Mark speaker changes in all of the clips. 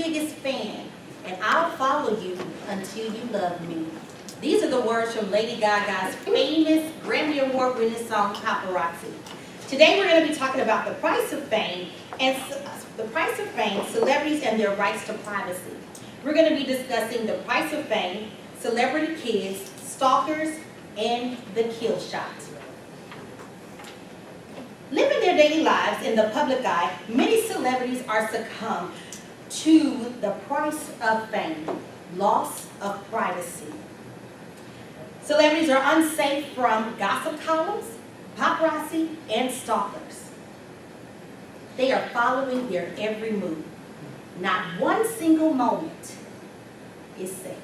Speaker 1: biggest fan, and I'll follow you until you love me. These are the words from Lady Gaga's famous Grammy Award-winning song, Paparazzi. Today we're going to be talking about the price of fame, celebrities and their rights to privacy. We're going to be discussing the price of fame, celebrity kids, stalkers, and the kill shot. Living their daily lives in the public eye, many celebrities are succumbed to the price of fame, loss of privacy. Celebrities are unsafe from gossip columns, paparazzi, and stalkers. They are following their every move. Not one single moment is safe.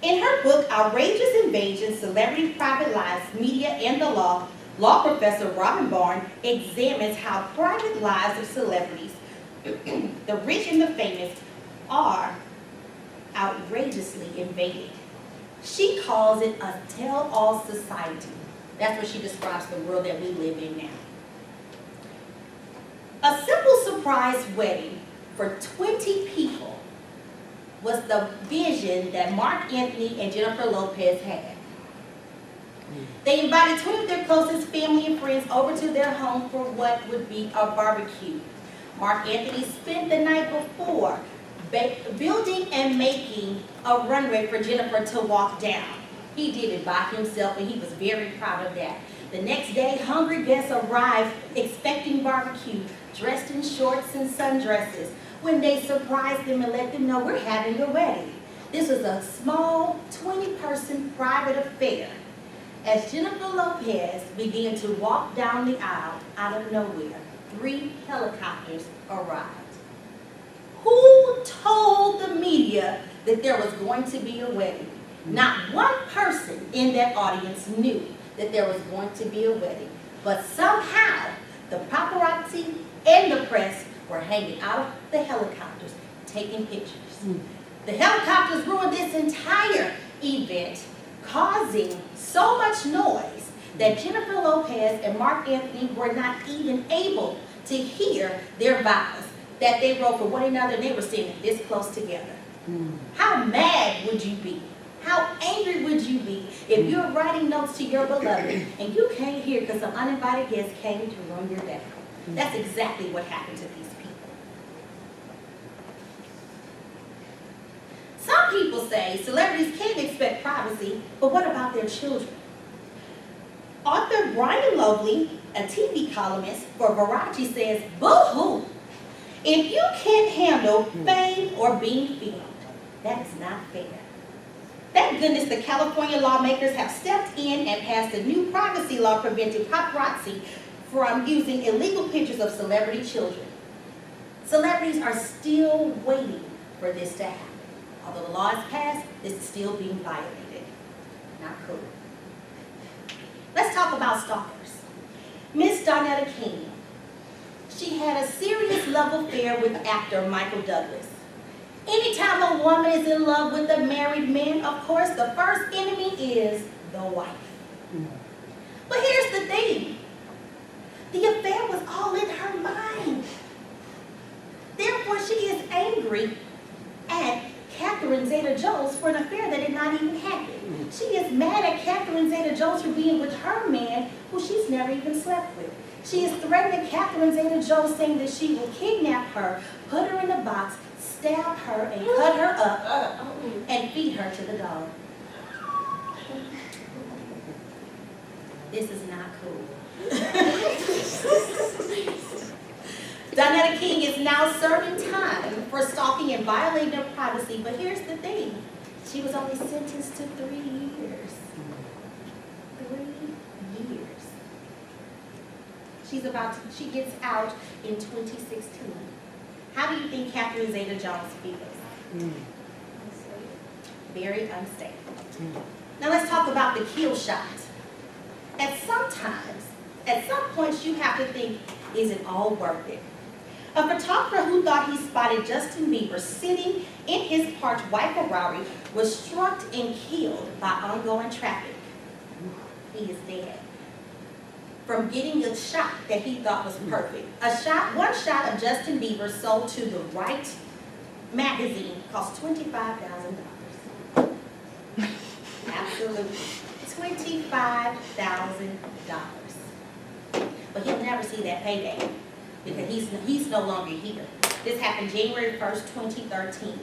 Speaker 1: In her book, Outrageous Invasion, Celebrity Private Lives, Media and the Law, law professor Robin Barnes examines how private lives of celebrities, the rich and the famous, are outrageously invaded. She calls it a tell-all society. That's what she describes the world that we live in now. A simple surprise wedding for 20 people was the vision that Mark Anthony and Jennifer Lopez had. They invited 20 of their closest family and friends over to their home for what would be a barbecue. Mark Anthony spent the night before building and making a runway for Jennifer to walk down. He did it by himself, and he was very proud of that. The next day, hungry guests arrived expecting barbecue, dressed in shorts and sundresses, when they surprised them and let them know we're having a wedding. This was a small 20-person private affair. As Jennifer Lopez began to walk down the aisle, out of nowhere, 3 helicopters arrived. Who told the media that there was going to be a wedding? Not one person in that audience knew that there was going to be a wedding. But somehow, the paparazzi and the press were hanging out of the helicopters, taking pictures. The helicopters ruined this entire event, causing so much noise that Jennifer Lopez and Mark Anthony were not even able to hear their vows that they wrote for one another, and they were sitting this close together. How mad would you be? How angry would you be if you're writing notes to your beloved and you can't hear because some uninvited guests came to ruin your day? That's exactly what happened to these people. Some people say celebrities can't expect privacy, but what about their children? Author Brian Lovely, a TV columnist for Variety, says, boo-hoo! If you can't handle fame or being filmed, that is not fair. Thank goodness the California lawmakers have stepped in and passed a new privacy law preventing paparazzi from using illegal pictures of celebrity children. Celebrities are still waiting for this to happen. Although the law is passed, this is still being violated. Not cool. Let's talk about stalkers. Miss Donetta King. She had a serious love affair with actor Michael Douglas. Anytime a woman is in love with a married man, of course, the first enemy is the wife. But here's the thing. The affair was all in her mind. Therefore, she is angry at Catherine Zeta-Jones for an affair that did not even happen. She is mad at Catherine Zeta-Jones for being with her man who she's never even slept with. She is threatening Catherine Zeta-Jones, saying that she will kidnap her, put her in a box, stab her, and cut her up, and feed her to the dog. This is not cool. Donetta King is now serving time for stalking and violating her privacy, but here's the thing. She was only sentenced to 3 years. 3 years. She gets out in 2016. How do you think Catherine Zeta-Jones feels? Very unsafe. Now let's talk about the kill shot. At some points you have to think, is it all worth it? A photographer who thought he spotted Justin Bieber sitting in his parked white Ferrari was struck and killed by ongoing traffic. He is dead from getting a shot that he thought was perfect. One shot of Justin Bieber sold to the right magazine costs $25,000. Absolutely. $25,000. But he'll never see that payday because he's no longer here. This happened January 1st, 2013.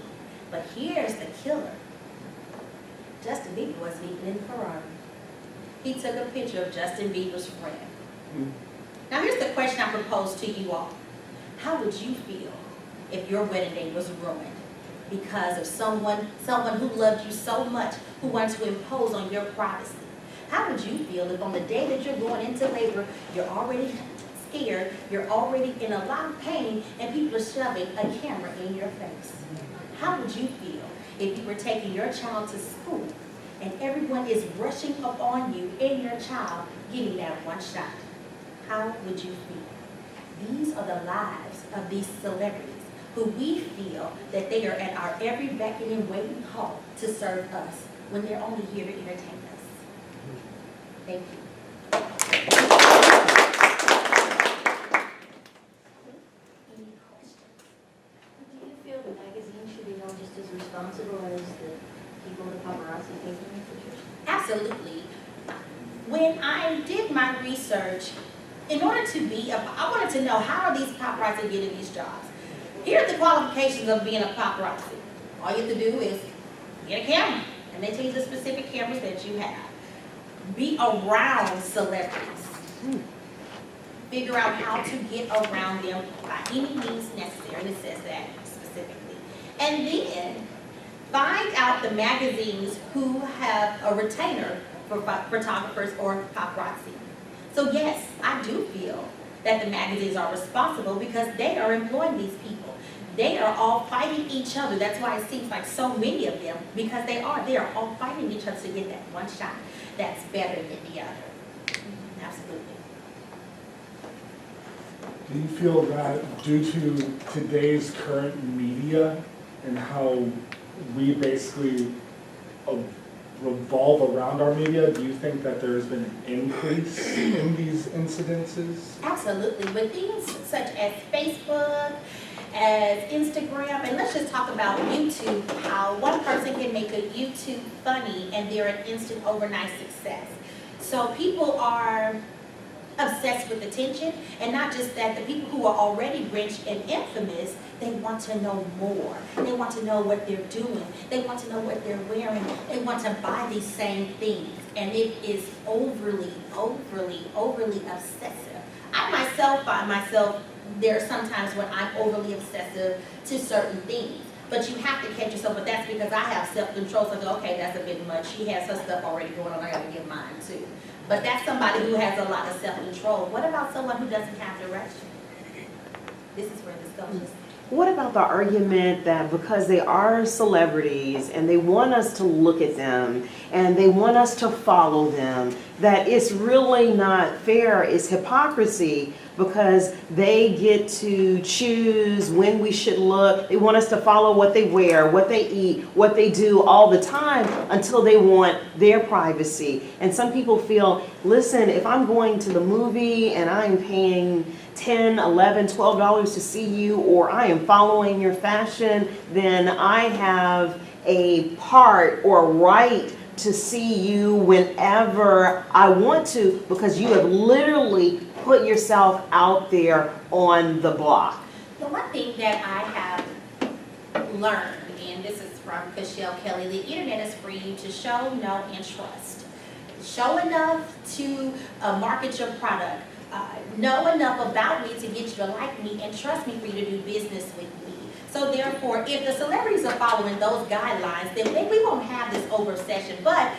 Speaker 1: But here's the killer. Justin Bieber wasn't even in the Ferrari. He took a picture of Justin Bieber's friend. Now here's the question I propose to you all. How would you feel if your wedding day was ruined because of someone who loved you so much, who wanted to impose on your privacy? How would you feel if on the day that you're going into labor, you're already scared, you're already in a lot of pain, and people are shoving a camera in your face? How would you feel if you were taking your child to school and everyone is rushing up on you and your child getting that one shot? How would you feel? These are the lives of these celebrities who we feel that they are at our every beckoning waiting call to serve us when they're only here to entertain us. Thank you. Any questions?
Speaker 2: Do you feel the magazine should be held just as responsible as the people, the paparazzi taking the pictures?
Speaker 1: Absolutely. When I did my research, in order to be I wanted to know, how are these paparazzi getting these jobs? Here are the qualifications of being a paparazzi. All you have to do is get a camera, and they tell you the specific cameras that you have. Be around celebrities. Figure out how to get around them by any means necessary, and it says that specifically. And then find out the magazines who have a retainer for photographers or paparazzi. So yes, I do feel that the magazines are responsible because they are employing these people. They are all fighting each other. That's why it seems like so many of them, because they are all fighting each other to get that one shot that's better than the other. Absolutely.
Speaker 3: Do you feel that due to today's current media and how we basically revolve around our media, do you think that there's been an increase in these incidences?
Speaker 1: Absolutely. With things such as Facebook, as Instagram, and let's just talk about YouTube, how one person can make a YouTube funny and they're an instant overnight success. So people are obsessed with attention, and not just that, the people who are already rich and infamous, they want to know more. They want to know what they're doing. They want to know what they're wearing. They want to buy these same things, and it is overly obsessive. I myself find myself, there are some times when I'm overly obsessive to certain things. But you have to catch yourself, but that's because I have self-control. So I go, okay, that's a bit much. She has her stuff already going on, I gotta get mine too. But that's somebody who has a lot of self-control. What about someone who doesn't have direction? This is where this goes.
Speaker 4: What about the argument that because they are celebrities and they want us to look at them and they want us to follow them, that it's really not fair, it's hypocrisy, because they get to choose when we should look. They want us to follow what they wear, what they eat, what they do all the time until they want their privacy. And some people feel, listen, if I'm going to the movie and I'm paying $10, $11, $12 to see you, or I am following your fashion, then I have a part or right to see you whenever I want to, because you have literally put yourself out there on the block.
Speaker 1: The one thing that I have learned, and this is from Michelle Kelly, the internet is for you to show, know, and trust. Show enough to market your product. Know enough about me to get you to like me, and trust me for you to do business with me. So therefore, if the celebrities are following those guidelines, then we won't have this over-obsession. But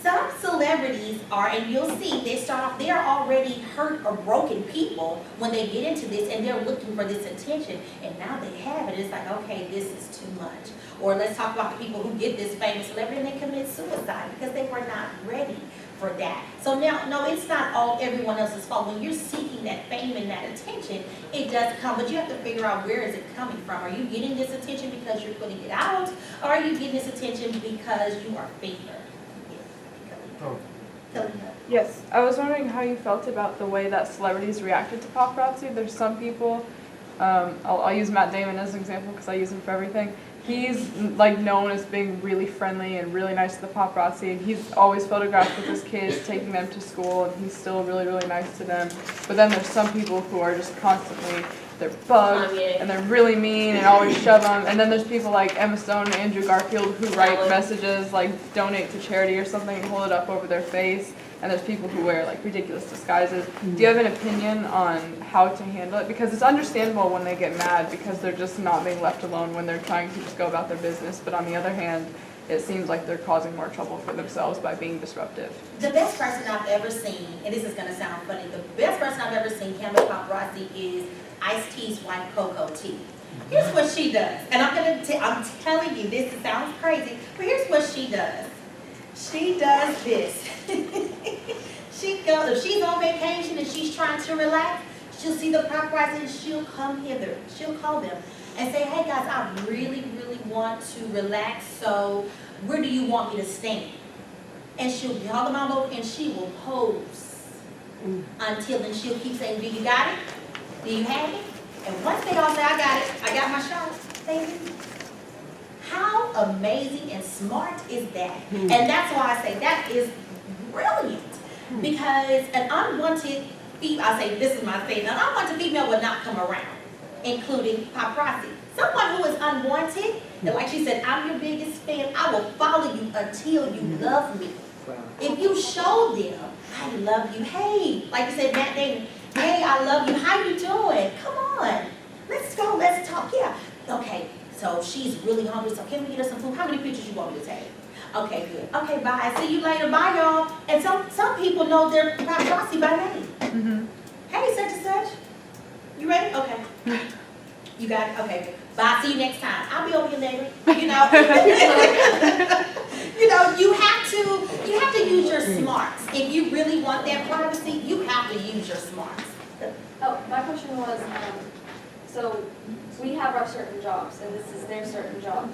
Speaker 1: some celebrities are, and you'll see, they start off, they're already hurt or broken people when they get into this, and they're looking for this attention, and now they have it. It's like, okay, this is too much. Or let's talk about the people who get this famous celebrity and they commit suicide because they were not ready for that. So now, no, it's not all everyone else's fault. When you're seeking that fame and that attention, it does come, but you have to figure out, where is it coming from? Are you getting this attention because you're putting it out, or are you getting this attention because you are favored?
Speaker 5: Yes, I was wondering how you felt about the way that celebrities reacted to paparazzi. There's some people I'll use Matt Damon as an example because I use him for everything. He's like known as being really friendly and really nice to the paparazzi, and he's always photographed with his kids, taking them to school, and he's still really, really nice to them. But then there's some people who are just constantly, they're bugged, and they're really mean and always shove them. And then there's people like Emma Stone and Andrew Garfield who write messages like donate to charity or something and hold it up over their face. And there's people who wear like ridiculous disguises. Do you have an opinion on how to handle it? Because it's understandable when they get mad because they're just not being left alone when they're trying to just go about their business. But on the other hand, it seems like they're causing more trouble for themselves by being disruptive.
Speaker 1: The best person I've ever seen, and this is going to sound funny, the best person I've ever seen handle paparazzi is Ice-T's wife, Coco T. Here's what she does, and I'm telling you, this sounds crazy, but here's what she does. She does this. If she's on vacation and she's trying to relax, she'll see the paparazzi and she'll come hither. She'll call them and say, hey guys, I really, really want to relax, so where do you want me to stand? And she'll call them all over and she will pose until then she'll keep saying, do you got it? Do you have it? And once they all say, I got it, I got my shot, they leave. How amazing and smart is that? And that's why I say that is brilliant. Because an unwanted female, I say this is my thing, an unwanted female will not come around, including paparazzi. Someone who is unwanted, and like she said, I'm your biggest fan, I will follow you until you love me. If you show them, I love you, hey, like you said, Matt Damon, hey, I love you, how you doing? Come on, let's go, let's talk, yeah. Okay, so she's really hungry, so can we get her some food? How many pictures you want me to take? Okay, good. Okay, bye. See you later. Bye, y'all. And some people know their paparazzi by name. Hey, such and such. You ready? Okay. You got it? Okay, good. Bye. See you next time. I'll be over here later. You know. You have to use your smarts. If you really want that privacy, you have to use your smarts.
Speaker 2: Oh, my question was, so we have our certain jobs, and this is their certain job.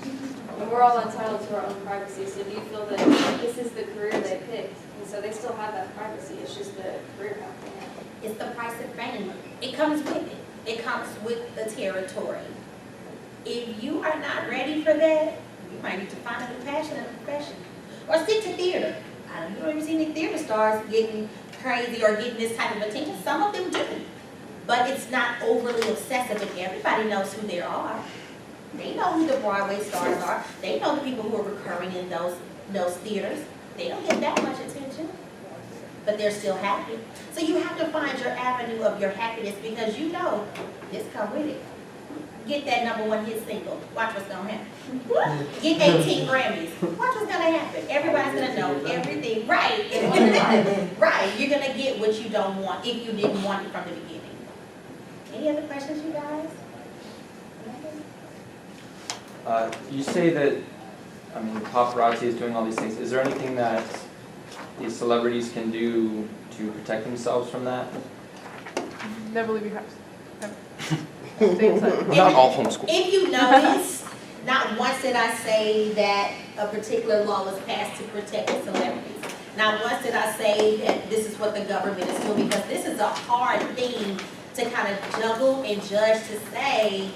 Speaker 2: And we're all entitled to our own privacy, so do you feel that this is the career they picked? And so they still have that privacy, it's just the career path they have.
Speaker 1: It's the price of fame. It comes with it. It comes with the territory. If you are not ready for that, you might need to find a new passion and a profession. Or stick to theater. You don't even see any theater stars getting crazy or getting this type of attention. Some of them do. But it's not overly obsessive, and everybody knows who they are. They know who the Broadway stars are. They know the people who are recurring in those theaters. They don't get that much attention, but they're still happy. So you have to find your avenue of your happiness because you know this come with it. Get that #1 hit single. Watch what's gonna happen. Get 18 Grammys. Watch what's gonna happen. Everybody's gonna know everything. Right. Right. You're gonna get what you don't want if you didn't want it from the beginning. Any other questions, you guys?
Speaker 6: You say that, I mean, paparazzi is doing all these things. Is there anything that these celebrities can do to protect themselves from that?
Speaker 5: Never leave your house. Never. Stay inside.
Speaker 6: Not all homeschool.
Speaker 1: If you notice, not once did I say that a particular law was passed to protect the celebrities. Not once did I say that this is what the government is doing, because this is a hard thing to kind of juggle and judge to say,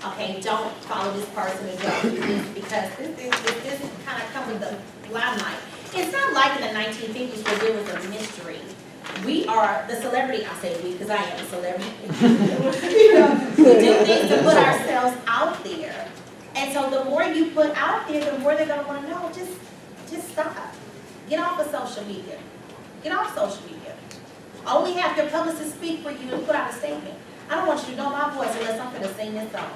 Speaker 1: okay, don't follow this person and don't do this, because this kind of comes with the limelight. It's not like in the 1950s where there was a mystery. We are the celebrity, I say we because I am a celebrity. We do things to put ourselves out there. And so the more you put out there, the more they're going to want to know, just stop. Get off of social media. Get off social media. Only have your publicist speak for you and put out a statement. I don't want you to know my voice unless I'm going to sing this song.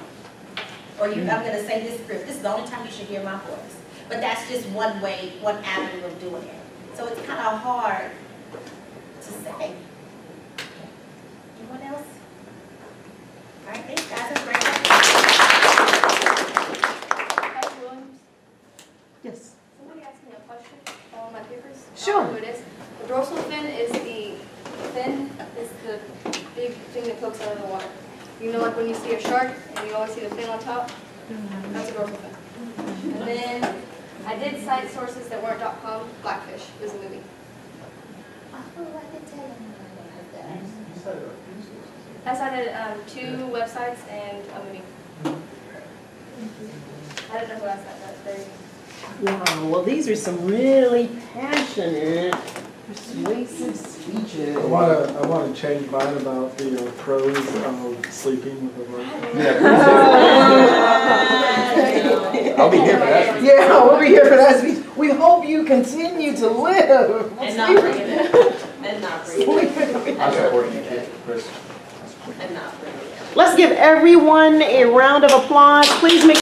Speaker 1: Or I'm going to say this script. This is the only time you should hear my voice. But that's just one way, one avenue of doing it. So it's kind of hard to say. Anyone else? All right, thanks guys. That's great.
Speaker 2: Dr. Williams,
Speaker 4: Yes.
Speaker 2: somebody asked me a question on my papers.
Speaker 4: Sure.
Speaker 2: I don't know who it is. The dorsal fin is the big thing that pokes out of the water. You know, like when you see a shark and you always see the fin on top? That's a dorsal fin. And then I did cite sources that weren't .com. Blackfish was a movie.
Speaker 1: Oh, I did tell you about that.
Speaker 2: I started 2 websites and a movie. I don't know who else that does.
Speaker 4: Wow, well, these are some really passionate, persuasive speeches.
Speaker 7: I wanna change mine about the pros of sleeping with a virgin.
Speaker 6: I'll be here for that.
Speaker 4: Yeah, we'll be here for that speech. We hope you continue to live.
Speaker 1: And not bring it in. And not bring it in.
Speaker 6: I'm supporting you, kid, Chris.
Speaker 1: And not bring it in.
Speaker 4: Let's give everyone a round of applause. Please make